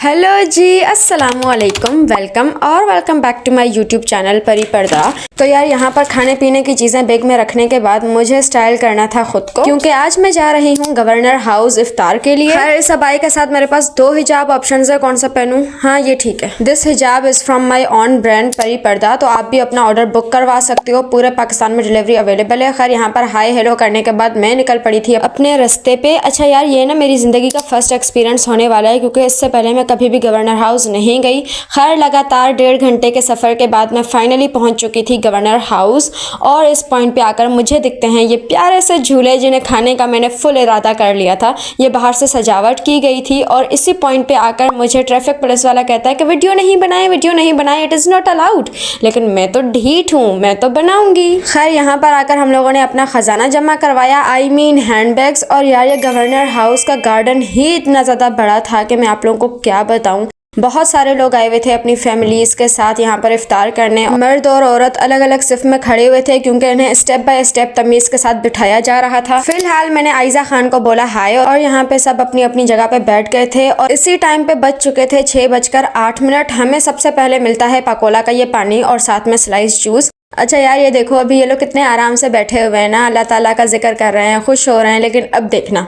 Hello जी, अस्सलामुअलैकुम, welcome back to my YouTube channel Pari Parda. तो यार यहाँ पर खाने पीने की चीज़ें बैग में रखने के बाद मुझे स्टाइल करना था खुद को, क्योंकि आज मैं जा रही हूँ गवर्नर हाउस इफ्तार के लिए। खैर इस अबाई के साथ मेरे पास दो हिजाब ऑप्शंस है, कौन सा पहनूं? हाँ ये ठीक है, दिस हिजाब is from my on brand परी पर्दा। तो आप भी अपना ऑर्डर बुक करवा सकते हो, पूरे पाकिस्तान में डिलीवरी अवेलेबल है। खैर यहाँ पर हाई हेलो करने के बाद मैं निकल पड़ी थी अपने रास्ते पे। अच्छा यार ये ना मेरी ज़िंदगी का फर्स्ट एक्सपीरियंस होने वाला है, क्योंकि इससे पहले मैं कभी भी गवर्नर हाउस नहीं गई। खैर लगातार 1.5 घंटे के सफ़र के बाद मैं फाइनली पहुंच चुकी थी गवर्नर हाउस, और इस पॉइंट पे आकर मुझे दिखते हैं ये प्यारे से झूले जिन्हें खाने का मैंने फुल इरादा कर लिया था। ये बाहर से सजावट की गई थी, और इसी पॉइंट पे आकर मुझे ट्रैफिक पुलिस वाला कहता है कि वीडियो नहीं बनाए, इट इज़ नॉट अलाउड। लेकिन मैं तो ढीठ हूँ, मैं तो बनाऊंगी। खैर यहाँ पर आकर हम लोगों ने अपना ख़जाना जमा करवाया, आई मीन हैंडबैग्स। और यार ये गवर्नर हाउस का गार्डन ही इतना ज़्यादा बड़ा था कि मैं आप लोगों को क्या बताऊँ। बहुत सारे लोग आए हुए थे अपनी फैमिलीज़ के साथ यहाँ पर इफ्तार करने। मर्द और औरत अलग अलग सिफ में खड़े हुए थे, क्योंकि इन्हें स्टेप बाय स्टेप तमीज़ के साथ बिठाया जा रहा था। फिलहाल मैंने आयजा खान को बोला हाय, और यहाँ पे सब अपनी अपनी जगह पे बैठ गए थे। और इसी टाइम पे बज चुके थे 6:08। हमें सबसे पहले मिलता है पकोला का ये पानी और साथ में स्लाइस जूस। अच्छा यार ये देखो, अभी ये लोग कितने आराम से बैठे हुए हैं ना, अल्लाह ताला का जिक्र कर रहे हैं, खुश हो रहे हैं। लेकिन अब देखना,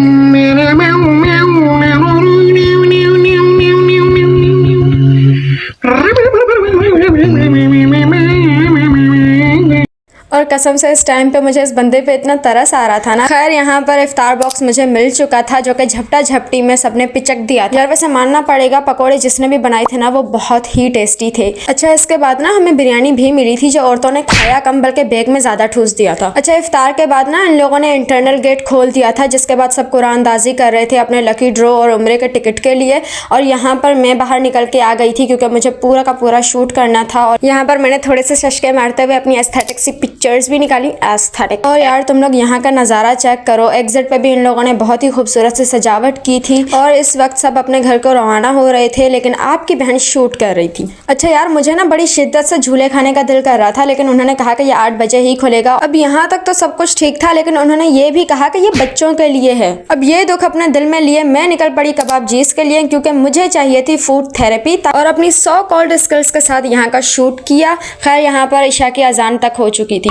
और कसम से इस टाइम पे मुझे इस बंदे पे इतना तरस आ रहा था ना। खैर यहाँ पर इफ्तार बॉक्स मुझे मिल चुका था, जो कि झपटा झपटी में सबने पिचक दिया था। यार वैसे मानना पड़ेगा, पकोड़े जिसने भी बनाए थे ना वो बहुत ही टेस्टी थे। अच्छा इसके बाद ना हमें बिरयानी भी मिली थी, जो औरतों ने खाया कम बल्कि बैग में ज़्यादा ठूस दिया था। अच्छा इफ्तार के बाद ना इन लोगों ने इंटरनल गेट खोल दिया था, जिसके बाद सब कुरानदाजी कर रहे थे अपने लकी ड्रॉ और उम्रे के टिकट के लिए। और यहाँ पर मैं बाहर निकल के आ गई थी, क्योंकि मुझे पूरा का पूरा शूट करना था। और यहाँ पर मैंने थोड़े से शशके मारते हुए अपनी एस्थेटिक सी पिक्चर्स भी निकाली, एस्थेटिक। और यार तुम लोग यहाँ का नज़ारा चेक करो, एग्जिट पे भी इन लोगों ने बहुत ही खूबसूरत से सजावट की थी। और इस वक्त सब अपने घर को रवाना हो रहे थे, लेकिन आपकी बहन शूट कर रही थी। अच्छा यार मुझे ना बड़ी शिद्दत से झूले खाने का दिल कर रहा था, लेकिन उन्होंने कहा कि ये 8 बजे ही खुलेगा। अब यहाँ तक तो सब कुछ ठीक था, लेकिन उन्होंने ये भी कहा कि ये बच्चों के लिए है। अब ये दुख अपने दिल में लिए मैं निकल पड़ी कबाब जीस के लिए, क्योंकि मुझे चाहिए थी फूड थेरेपी, और अपनी 100 कॉल्ड स्किल्स के साथ यहाँ का शूट किया। खैर यहाँ पर ईशा की अजान तक हो चुकी थी।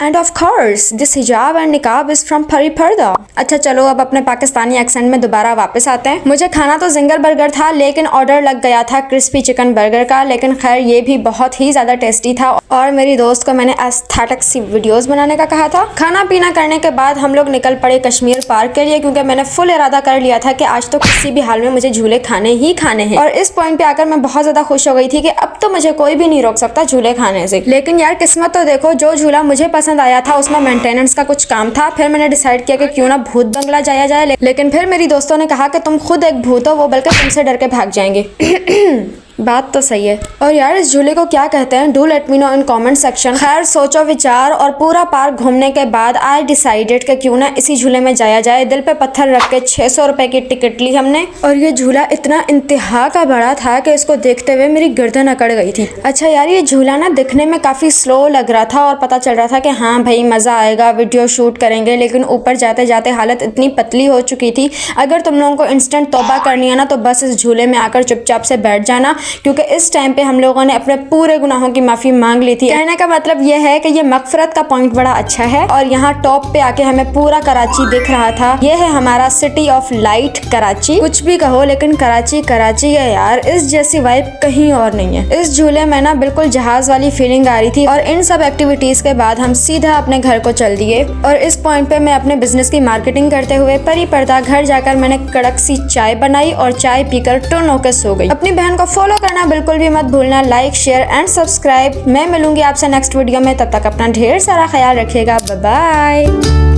And of course, this hijab and niqab is from परी पर्दा। अच्छा चलो अब अपने पाकिस्तानी एक्सेंट में दोबारा वापस आते हैं। मुझे खाना तो जिंगर बर्गर था, लेकिन ऑर्डर लग गया था क्रिस्पी चिकन बर्गर का। लेकिन खैर ये भी बहुत ही ज़्यादा टेस्टी था, और मेरी दोस्त को मैंने एस्थेटिक सी वीडियोस बनाने का कहा था। खाना पीना करने के बाद हम लोग निकल पड़े कश्मीर पार्क के लिए, क्योंकि मैंने फुल इरादा कर लिया था कि आज तो किसी भी हाल में मुझे झूले खाने ही खाने हैं। और इस पॉइंट पे आकर मैं बहुत ज़्यादा खुश हो गई थी कि अब तो मुझे कोई भी नहीं रोक सकता झूले खाने से। लेकिन यार किस्मत तो देखो, जो झूला मुझे पसंद आया था उसमें मेंटेनेंस का कुछ काम था। फिर मैंने डिसाइड किया कि क्यों ना भूत बंगला जाया जाए, लेकिन फिर मेरी दोस्तों ने कहा कि तुम खुद एक भूत हो, वो बल्कि तुमसे डर के भाग जाएंगे। बात तो सही है। और यार इस झूले को क्या कहते हैं, do let me know in comment section. खैर सोचो विचार और पूरा पार्क घूमने के बाद आई डिसाइडेड कि क्यों ना इसी झूले में जाया जाए। दिल पे पत्थर रख के 600 रुपए की टिकट ली हमने, और ये झूला इतना इंतहा का बड़ा था कि इसको देखते हुए मेरी गर्दन अकड़ गई थी। अच्छा यार ये झूला ना दिखने में काफ़ी स्लो लग रहा था, और पता चल रहा था कि हाँ भाई मज़ा आएगा, वीडियो शूट करेंगे। लेकिन ऊपर जाते जाते हालत इतनी पतली हो चुकी थी। अगर तुम लोगों को इंस्टेंट तौबा करनी है ना, तो बस इस झूले में आकर चुपचाप से बैठ जाना, क्योंकि इस टाइम पे हम लोगों ने अपने पूरे गुनाहों की माफ़ी मांग ली थी। कहने का मतलब यह है कि ये मगफरत का पॉइंट बड़ा अच्छा है। और यहाँ टॉप पे आके हमें पूरा कराची दिख रहा था। ये है हमारा सिटी ऑफ लाइट कराची। कुछ भी कहो लेकिन कराची कराची है यार, इस जैसी वाइब कहीं और नहीं है। इस झूले में ना बिल्कुल जहाज वाली फीलिंग आ रही थी। और इन सब एक्टिविटीज के बाद हम सीधा अपने घर को चल दिए। और इस पॉइंट पे मैं अपने बिजनेस की मार्केटिंग करते हुए परी पर्दा घर जाकर मैंने कड़क सी चाय बनाई, और चाय पीकर टुन होकर सो गई। अपनी बहन को फॉलो करना बिल्कुल भी मत भूलना, लाइक शेयर एंड सब्सक्राइब। मैं मिलूंगी आपसे नेक्स्ट वीडियो में, तब तक अपना ढेर सारा ख्याल रखिएगा। Bye bye.